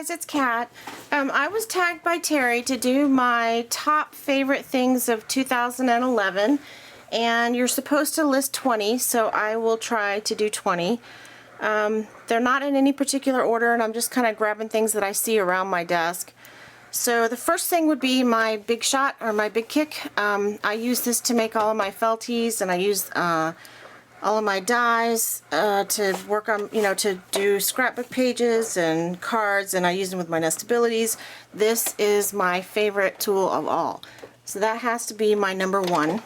guys, it's Kat. I was tagged by Terrie to do my top favorite things of 2011, and you're supposed to list 20, so I will try to do 20. They're not in any particular order, and I'm just kind of grabbing things that I see around my desk. So the first thing would be my Big Shot, or my Big Kick. I use this to make all of my felties, and I use all of my dies to work on, to do scrapbook pages and cards, and I use them with my nestabilities. This is my favorite tool of all. So that has to be my number one.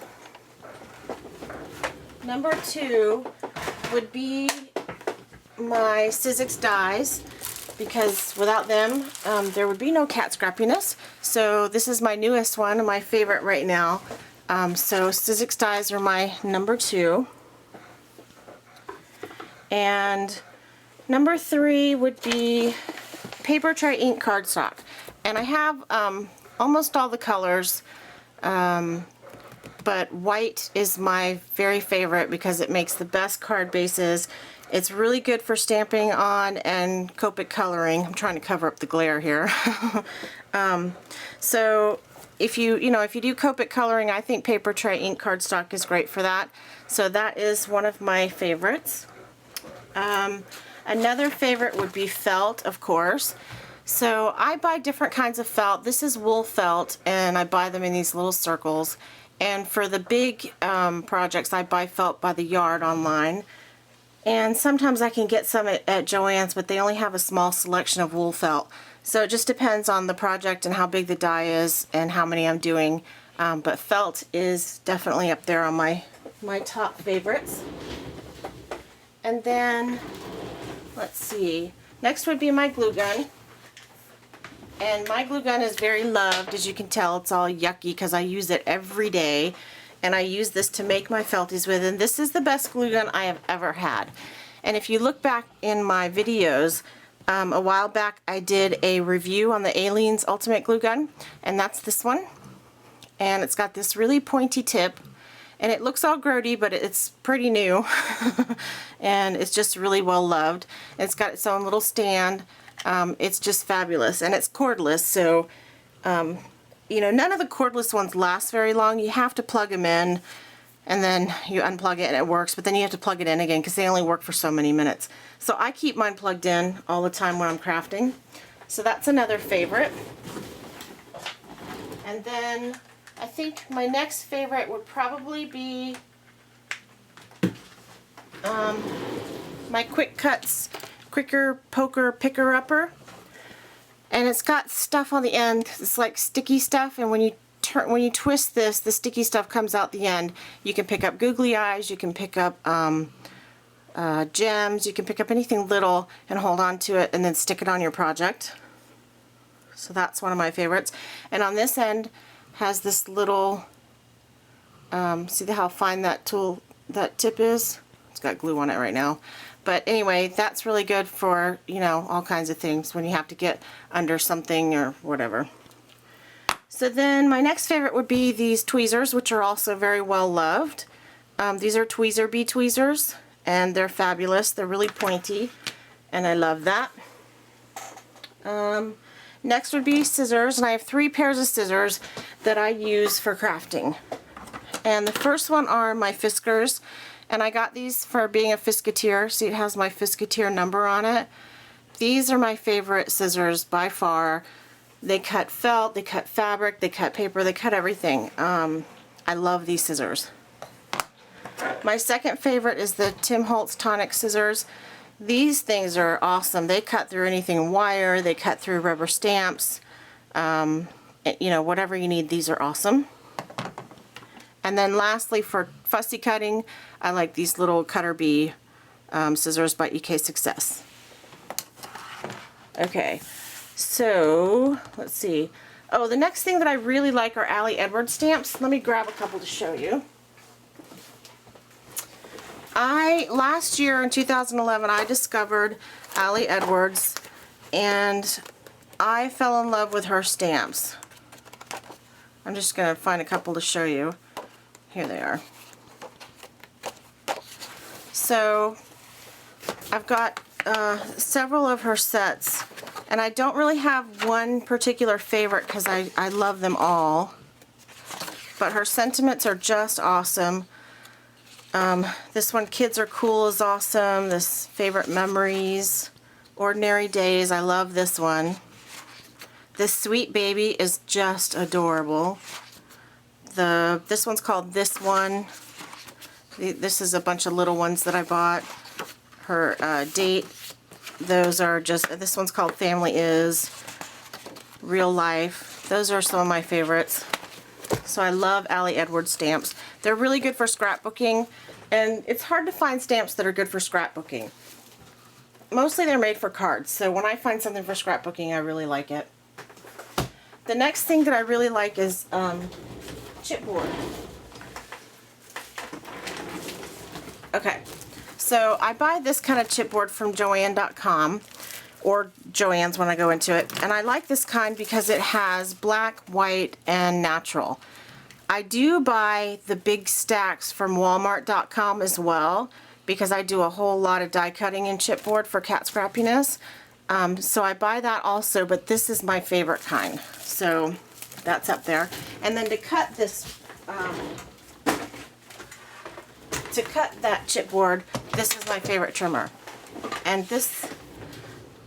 Number two would be my Sizzix dies, because without them there would be no cat scrappiness. So this is my newest one and my favorite right now. So Sizzix dies are my number two. And number three would be paper tray ink cardstock. And I have almost all the colors, but white is my very favorite because it makes the best card bases. It's really good for stamping on and Copic coloring. I'm trying to cover up the glare here. So if you do Copic coloring, I think paper tray ink cardstock is great for that. So that is one of my favorites. Another favorite would be felt, of course. So I buy different kinds of felt. This is wool felt, and I buy them in these little circles. And for the big projects, I buy felt by the yard online. And sometimes I can get some at Joann's, but they only have a small selection of wool felt. So it just depends on the project and how big the die is and how many I'm doing. But felt is definitely up there on my top favorites. And then, let's see, next would be my glue gun. And my glue gun is very loved. As you can tell, it's all yucky because I use it every day. And I use this to make my felties with, and this is the best glue gun I have ever had. And if you look back in my videos, a while back I did a review on the Aleene's Ultimate Glue Gun, and that's this one. And it's got this really pointy tip. And it looks all grody, but it's pretty new. And it's just really well loved. It's got its own little stand. It's just fabulous. And it's cordless, so none of the cordless ones last very long. You have to plug them in, and then you unplug it and it works, but then you have to plug it in again because they only work for so many minutes. So I keep mine plugged in all the time when I'm crafting. So that's another favorite. And then I think my next favorite would probably be my Quick Cuts Quicker Poker Picker Upper. And it's got stuff on the end. It's like sticky stuff, and when you twist this, the sticky stuff comes out the end. You can pick up googly eyes, you can pick up gems, you can pick up anything little and hold on to it and then stick it on your project. So that's one of my favorites. And on this end has this little, see how fine that tip is? It's got glue on it right now. But anyway, that's really good for, all kinds of things when you have to get under something or whatever. So then my next favorite would be these tweezers, which are also very well loved. These are Tweezer Bee tweezers, and they're fabulous. They're really pointy, and I love that. Next would be scissors, and I have 3 pairs of scissors that I use for crafting. And the first one are my Fiskars. And I got these for being a Fiskateer. See, it has my Fiskateer number on it. These are my favorite scissors by far. They cut felt, they cut fabric, they cut paper, they cut everything. I love these scissors. My second favorite is the Tim Holtz Tonic scissors. These things are awesome. They cut through anything wire, they cut through rubber stamps. Whatever you need, these are awesome. And then lastly, for fussy cutting, I like these little Cutter Bee scissors by EK Success. Okay, so let's see. Oh, the next thing that I really like are Ali Edwards stamps. Let me grab a couple to show you. Last year in 2011, I discovered Ali Edwards, and I fell in love with her stamps. I'm just going to find a couple to show you. Here they are. So I've got several of her sets, And I don't really have one particular favorite because I love them all. But her sentiments are just awesome. This one, Kids Are Cool, is awesome. This Favorite Memories, Ordinary Days, I love this one. This Sweet Baby is just adorable. This one's called This One. This is a bunch of little ones that I bought. Her Date, those are just, this one's called Family Is. Real Life, those are some of my favorites. So I love Allie Edwards stamps. They're really good for scrapbooking, and it's hard to find stamps that are good for scrapbooking. Mostly they're made for cards, so when I find something for scrapbooking, I really like it. The next thing that I really like is chipboard. Okay, so I buy this kind of chipboard from Joann.com, or Joann's when I go into it, and I like this kind because it has black, white, and natural. I do buy the big stacks from Walmart.com as well, because I do a whole lot of die cutting in chipboard for cat scrappiness. So I buy that also, but this is my favorite kind. So that's up there. And then to cut this, to cut that chipboard, this is my favorite trimmer. And this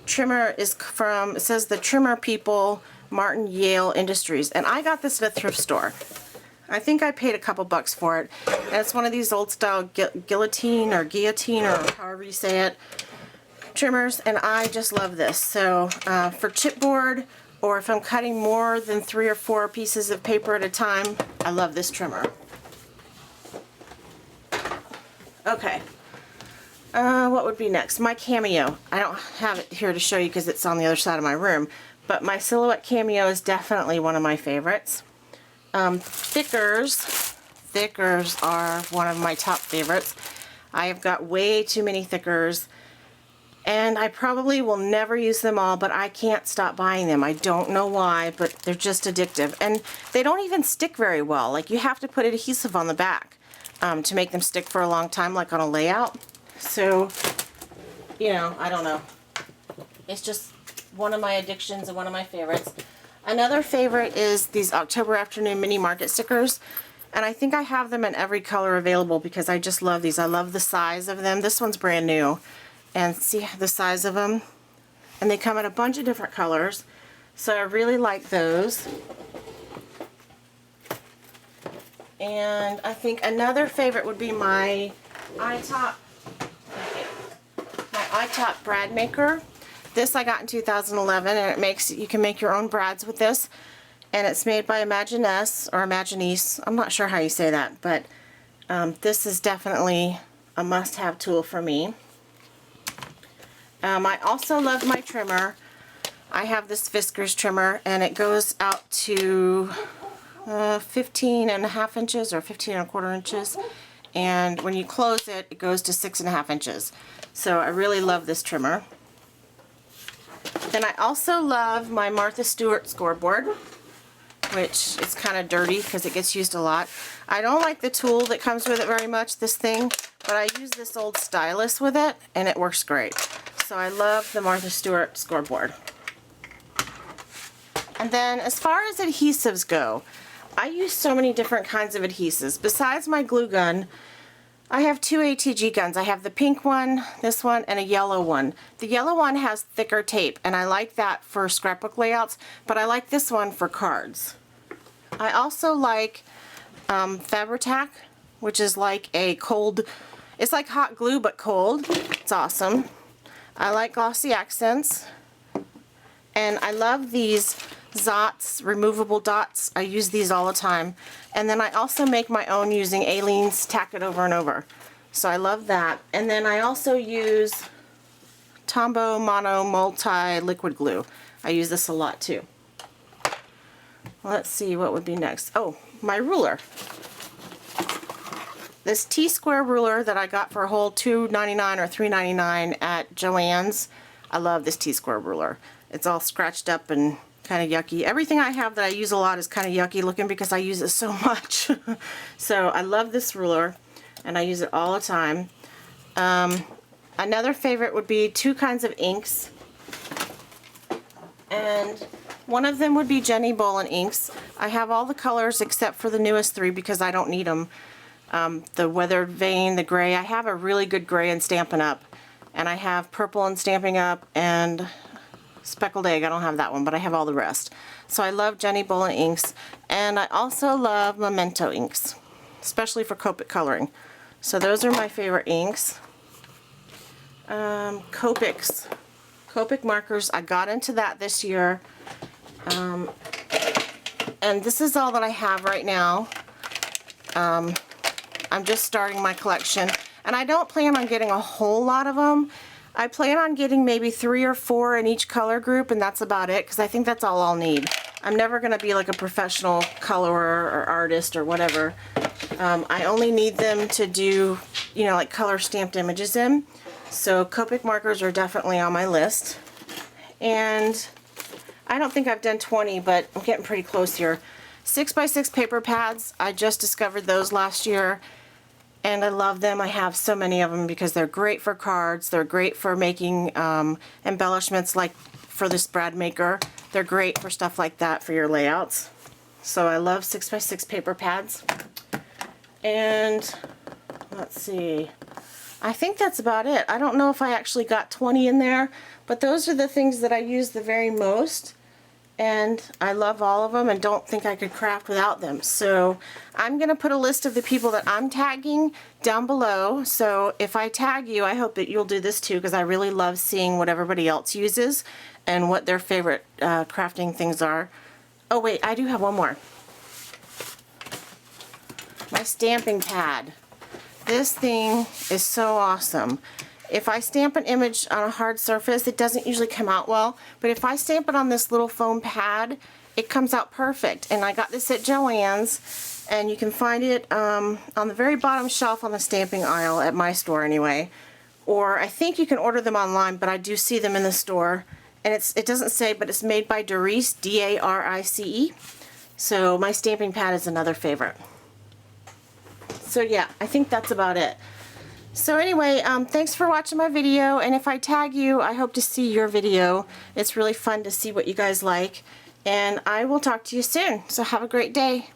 trimmer is from, it says the Trimmer People, Martin Yale Industries. And I got this at a thrift store. I think I paid a couple bucks for it. And it's one of these old style guillotine or however you say it, trimmers, and I just love this. So for chipboard, or if I'm cutting more than 3 or 4 pieces of paper at a time, I love this trimmer. Okay, what would be next? My Cameo. I don't have it here to show you because it's on the other side of my room, but my Silhouette Cameo is definitely one of my favorites. Thickers are one of my top favorites. I have got way too many thickers, and I probably will never use them all, but I can't stop buying them. I don't know why, but they're just addictive. And they don't even stick very well. Like, you have to put adhesive on the back to make them stick for a long time, like on a layout. So, you know, I don't know. It's just one of my addictions and one of my favorites. Another favorite is these October Afternoon Mini Market stickers. And I think I have them in every color available because I just love these. I love the size of them. This one's brand new. And see the size of them? And they come in a bunch of different colors. So I really like those. And I think another favorite would be my iTop brad maker. This I got in 2011, and you can make your own brads with this. And it's made by Imaginesse or Imaginese. I'm not sure how you say that, but this is definitely a must-have tool for me. I also love my trimmer. I have this Fiskars trimmer, and it goes out to 15.5 inches or 15.25 inches. And when you close it, it goes to 6.5 inches. So I really love this trimmer. Then I also love my Martha Stewart Scoreboard, which is kind of dirty because it gets used a lot. I don't like the tool that comes with it very much, this thing, but I use this old stylus with it, and it works great. So I love the Martha Stewart Scoreboard. And then as far as adhesives go, I use so many different kinds of adhesives. Besides my glue gun, I have 2 ATG guns. I have the pink one, this one, and a yellow one. The yellow one has thicker tape, and I like that for scrapbook layouts, but I like this one for cards. I also like Fabri-Tac, which is like a cold, it's like hot glue but cold. It's awesome. I like Glossy Accents, and I love these Zots, removable dots. I use these all the time. And then I also make my own using Aleene's Tack It Over and Over. So I love that. And then I also use Tombow Mono Multi Liquid Glue. I use this a lot too. Let's see what would be next. Oh, my ruler. This T-square ruler that I got for a whole $2.99 or $3.99 at Joann's. I love this T-square ruler. It's all scratched up and kind of yucky. Everything I have that I use a lot is kind of yucky looking because I use it so much. So I love this ruler, and I use it all the time. Another favorite would be 2 kinds of inks. And one of them would be Jenny Bolin inks. I have all the colors except for the newest 3 because I don't need them. The Weathered Vein, the gray. I have a really good gray in Stampin' Up. And I have purple in Stamping Up and Speckled Egg. I don't have that one, but I have all the rest. So I love Jenny Bolin inks. And I also love Memento inks, especially for Copic coloring. So those are my favorite inks. Copics. Copic markers. I got into that this year. And this is all that I have right now. I'm just starting my collection. And I don't plan on getting a whole lot of them. I plan on getting maybe 3 or 4 in each color group, and that's about it, because I think that's all I'll need. I'm never going to be like a professional colorer or artist or whatever. I only need them to do, you know, like color stamped images in. So Copic markers are definitely on my list. And I don't think I've done 20, but I'm getting pretty close here. 6x6 paper pads. I just discovered those last year. And I love them. I have so many of them because they're great for cards. They're great for making embellishments like for the spread maker. They're great for stuff like that for your layouts. So I love 6x6 paper pads. And let's see. I think that's about it. I don't know if I actually got 20 in there, but those are the things that I use the very most. And I love all of them and don't think I could craft without them. So I'm going to put a list of the people that I'm tagging down below. So if I tag you, I hope that you'll do this too, because I really love seeing what everybody else uses and what their favorite crafting things are. Oh wait, I do have one more. My stamping pad. This thing is so awesome. If I stamp an image on a hard surface, it doesn't usually come out well, but if I stamp it on this little foam pad, it comes out perfect. And I got this at Joann's, and you can find it on the very bottom shelf on the stamping aisle at my store anyway. Or I think you can order them online, but I do see them in the store. And it doesn't say, but it's made by Darice, D-A-R-I-C-E. So my stamping pad is another favorite. So yeah, I think that's about it. So anyway, thanks for watching my video, and if I tag you, I hope to see your video. It's really fun to see what you guys like, and I will talk to you soon. So have a great day.